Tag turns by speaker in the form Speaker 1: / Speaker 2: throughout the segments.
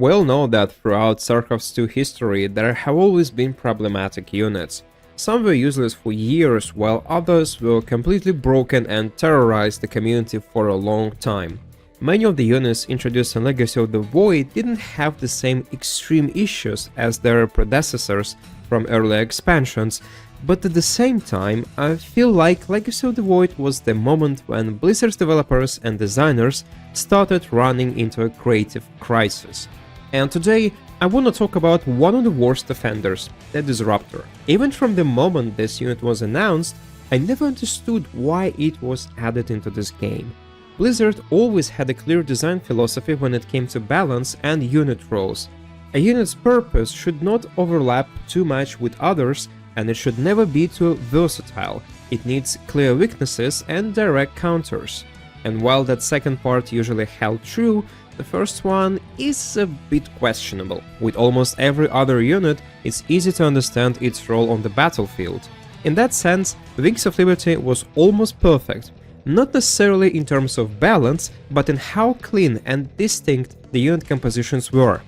Speaker 1: We all know that throughout StarCraft's 2 history there have always been problematic units. Some were useless for years, while others were completely broken and terrorized the community for a long time. Many of the units introduced in Legacy of the Void didn't have the same extreme issues as their predecessors from earlier expansions, but at the same time, I feel like Legacy of the Void was the moment when Blizzard's developers and designers started running into a creative crisis. And today, I want to talk about one of the worst offenders, the Disruptor. Even from the moment this unit was announced, I never understood why it was added into this game. Blizzard always had a clear design philosophy when it came to balance and unit roles. A unit's purpose should not overlap too much with others, and it should never be too versatile. It needs clear weaknesses and direct counters. And while that second part usually held true, the first one is a bit questionable. With almost every other unit, it's easy to understand its role on the battlefield. In that sense, Wings of Liberty was almost perfect. Not necessarily in terms of balance, but in how clean and distinct the unit compositions were.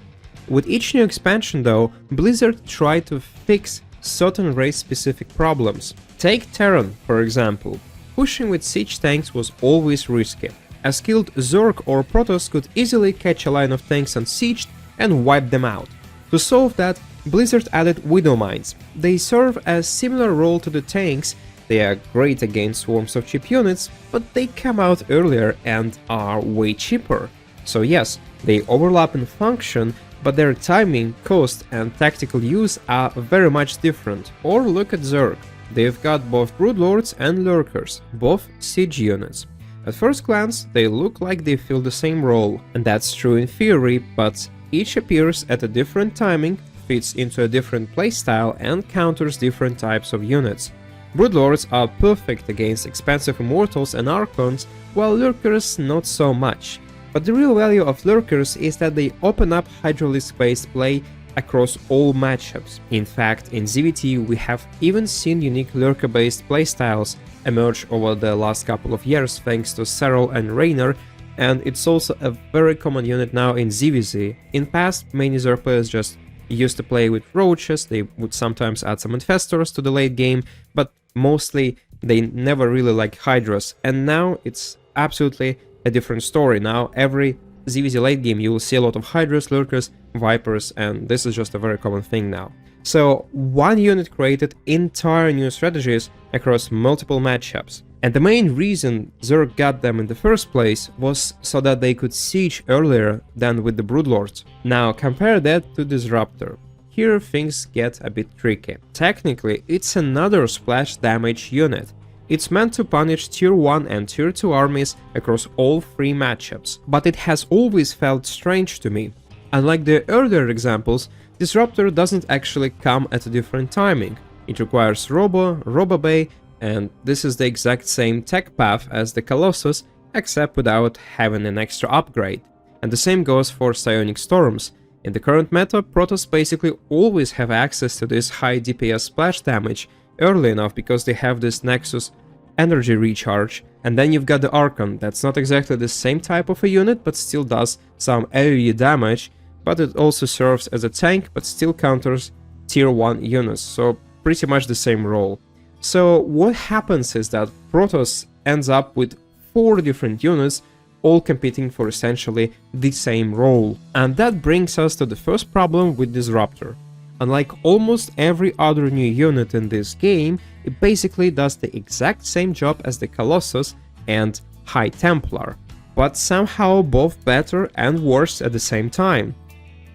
Speaker 1: With each new expansion though, Blizzard tried to fix certain race-specific problems. Take Terran, for example. Pushing with siege tanks was always risky. A skilled Zerg or Protoss could easily catch a line of tanks unsieged and wipe them out. To solve that, Blizzard added Widow Mines. They serve a similar role to the tanks. They are great against swarms of cheap units, but they come out earlier and are way cheaper. So yes, they overlap in function, but their timing, cost and tactical use are very much different. Or look at Zerg. They've got both Broodlords and Lurkers, both siege units. At first glance, they look like they fill the same role, and that's true in theory, but each appears at a different timing, fits into a different playstyle and counters different types of units. Broodlords are perfect against expensive Immortals and Archons, while Lurkers not so much. But the real value of Lurkers is that they open up Hydralisk-based play across all matchups. In fact, in ZVT we have even seen unique Lurker-based playstyles emerge over the last couple of years thanks to Serral and Raynor, and it's also a very common unit now in ZVZ. In past, many Zerg players just used to play with Roaches, they would sometimes add some Infestors to the late game, but mostly they never really liked Hydras, and now it's absolutely a different story. Now every ZVZ late game you will see a lot of Hydras, Lurkers, Vipers, and this is just a very common thing now. So one unit created entire new strategies across multiple matchups. And the main reason Zerg got them in the first place was so that they could siege earlier than with the Broodlords. Now compare that to Disruptor. Here things get a bit tricky. Technically, it's another splash damage unit. It's meant to punish tier 1 and tier 2 armies across all 3 matchups, but it has always felt strange to me. Unlike the earlier examples, Disruptor doesn't actually come at a different timing. It requires Robo Bay, and this is the exact same tech path as the Colossus, except without having an extra upgrade. And the same goes for Psionic Storms. In the current meta, Protoss basically always have access to this high DPS splash damage early enough because they have this Nexus energy recharge, and then you've got the Archon. That's not exactly the same type of a unit, but still does some AoE damage, but it also serves as a tank, but still counters tier 1 units, so pretty much the same role. So what happens is that Protoss ends up with 4 different units, all competing for essentially the same role. And that brings us to the first problem with Disruptor. Unlike almost every other new unit in this game, it basically does the exact same job as the Colossus and High Templar, but somehow both better and worse at the same time.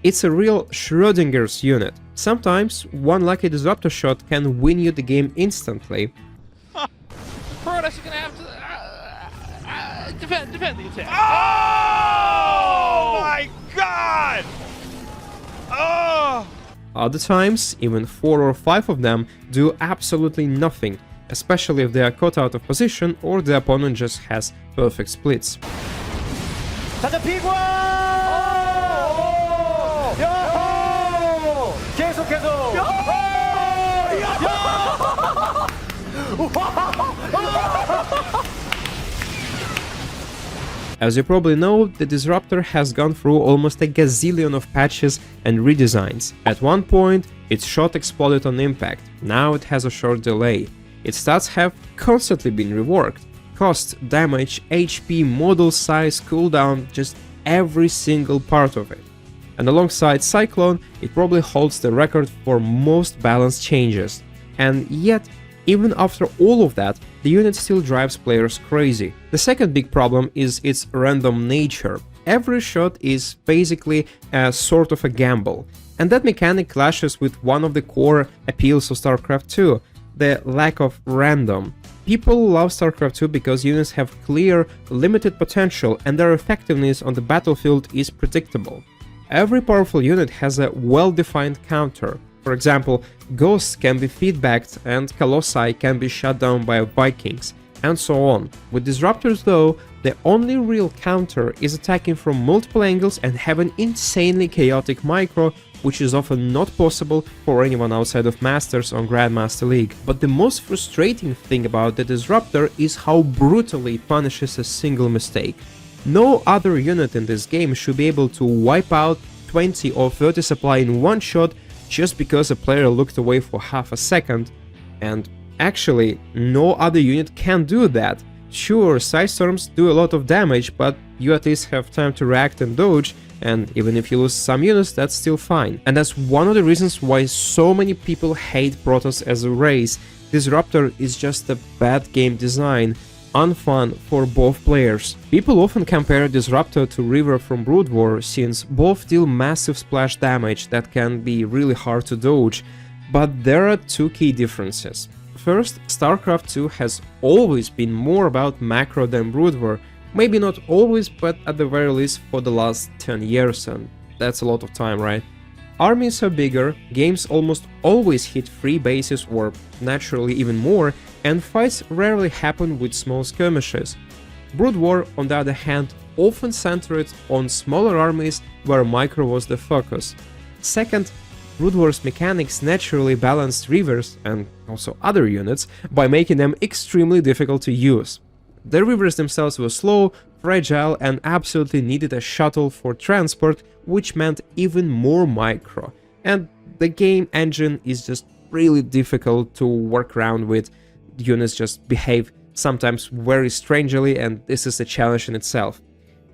Speaker 1: It's a real Schrödinger's unit. Sometimes one lucky Disruptor shot can win you the game instantly.
Speaker 2: Protoss is gonna have to defend the attack.
Speaker 3: Oh my god! Oh!
Speaker 1: Other times, even 4 or 5 of them do absolutely nothing, especially if they are caught out of position or the opponent just has perfect splits. As you probably know, the Disruptor has gone through almost a gazillion of patches and redesigns. At one point, its shot exploded on impact, now it has a short delay. Its stats have constantly been reworked. Cost, damage, HP, model size, cooldown, just every single part of it. And alongside Cyclone, it probably holds the record for most balanced changes. And yet, even after all of that, the unit still drives players crazy. The second big problem is its random nature. Every shot is basically a sort of a gamble, and that mechanic clashes with one of the core appeals of StarCraft 2, the lack of random. People love StarCraft 2 because units have clear, limited potential and their effectiveness on the battlefield is predictable. Every powerful unit has a well-defined counter. For example, Ghosts can be feedbacked and Colossi can be shut down by Vikings, and so on. With Disruptors though, the only real counter is attacking from multiple angles and have an insanely chaotic micro, which is often not possible for anyone outside of Masters or Grandmaster League. But the most frustrating thing about the Disruptor is how brutally it punishes a single mistake. No other unit in this game should be able to wipe out 20 or 30 supply in one shot just because a player looked away for half a second, and actually no other unit can do that. Sure, Side Storms do a lot of damage, but you at least have time to react and dodge, and even if you lose some units, that's still fine. And that's one of the reasons why so many people hate Protoss as a race. Disruptor is just a bad game design, unfun for both players. People often compare Disruptor to River from Brood War, since both deal massive splash damage that can be really hard to dodge, but there are two key differences. First, StarCraft 2 has always been more about macro than Brood War, maybe not always, but at the very least for the last 10 years, and that's a lot of time, right? Armies are bigger, games almost always hit 3 bases or naturally even more, and fights rarely happen with small skirmishes. Brood War, on the other hand, often centered on smaller armies where micro was the focus. Second, Brood War's mechanics naturally balanced Rivers, and also other units, by making them extremely difficult to use. The Rivers themselves were slow, fragile, and absolutely needed a shuttle for transport, which meant even more micro. And the game engine is just really difficult to work around with. Units just behave sometimes very strangely, and this is a challenge in itself.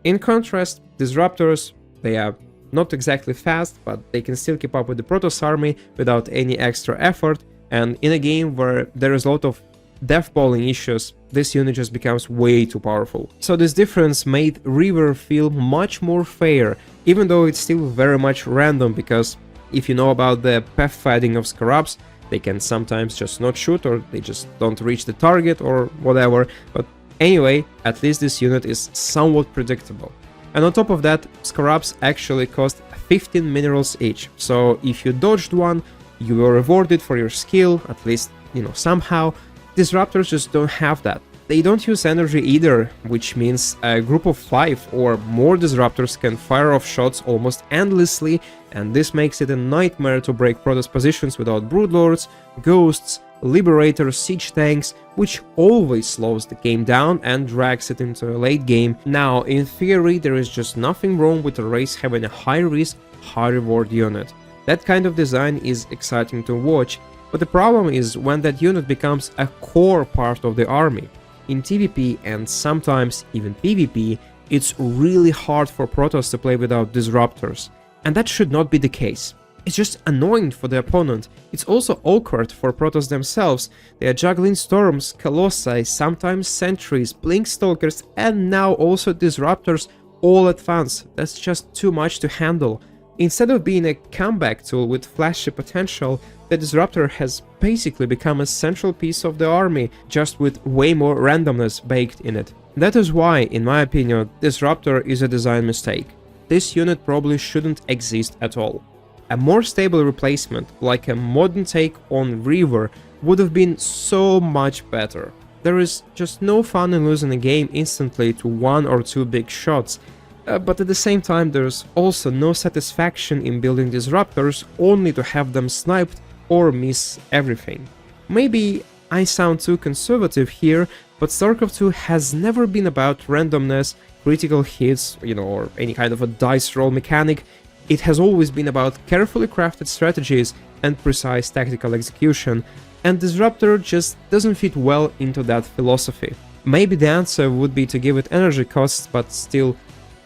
Speaker 1: In contrast, Disruptors, they are not exactly fast, but they can still keep up with the Protoss army without any extra effort, and in a game where there is a lot of death balling issues, this unit just becomes way too powerful. So this difference made River feel much more fair, even though it's still very much random, because if you know about the pathfinding of Scarabs, they can sometimes just not shoot, or they just don't reach the target or whatever, but anyway, at least this unit is somewhat predictable. And on top of that, Scarabs actually cost 15 minerals each, so if you dodged one, you were rewarded for your skill, at least, somehow. Disruptors just don't have that. They don't use energy either, which means a group of 5 or more Disruptors can fire off shots almost endlessly, and this makes it a nightmare to break Protoss positions without Broodlords, Ghosts, Liberators, Siege Tanks, which always slows the game down and drags it into a late game. Now, in theory, there is just nothing wrong with a race having a high-risk, high-reward unit. That kind of design is exciting to watch, but the problem is when that unit becomes a core part of the army. In TvP and sometimes even PvP, it's really hard for Protoss to play without Disruptors, and that should not be the case. It's just annoying for the opponent. It's also awkward for Protoss themselves. They are juggling Storms, Colossi, sometimes Sentries, Blink Stalkers, and now also Disruptors all at once. That's just too much to handle. Instead of being a comeback tool with flashy potential, the Disruptor has basically become a central piece of the army, just with way more randomness baked in it. That is why, in my opinion, Disruptor is a design mistake. This unit probably shouldn't exist at all. A more stable replacement, like a modern take on Reaver, would have been so much better. There is just no fun in losing a game instantly to 1 or 2 big shots, but at the same time there's also no satisfaction in building Disruptors only to have them sniped or miss everything. Maybe I sound too conservative here, but StarCraft 2 has never been about randomness, critical hits, or any kind of a dice roll mechanic. It has always been about carefully crafted strategies and precise tactical execution, and Disruptor just doesn't fit well into that philosophy. Maybe the answer would be to give it energy costs but still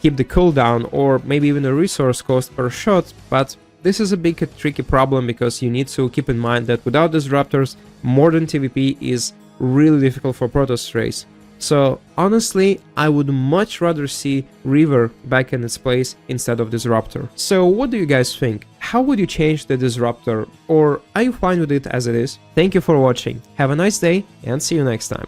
Speaker 1: keep the cooldown, or maybe even a resource cost per shot, but this is a big tricky problem because you need to keep in mind that without Disruptors, modern TvP is really difficult for Protoss race. So honestly, I would much rather see River back in its place instead of Disruptor. So what do you guys think? How would you change the Disruptor, or are you fine with it as it is? Thank you for watching, have a nice day and see you next time.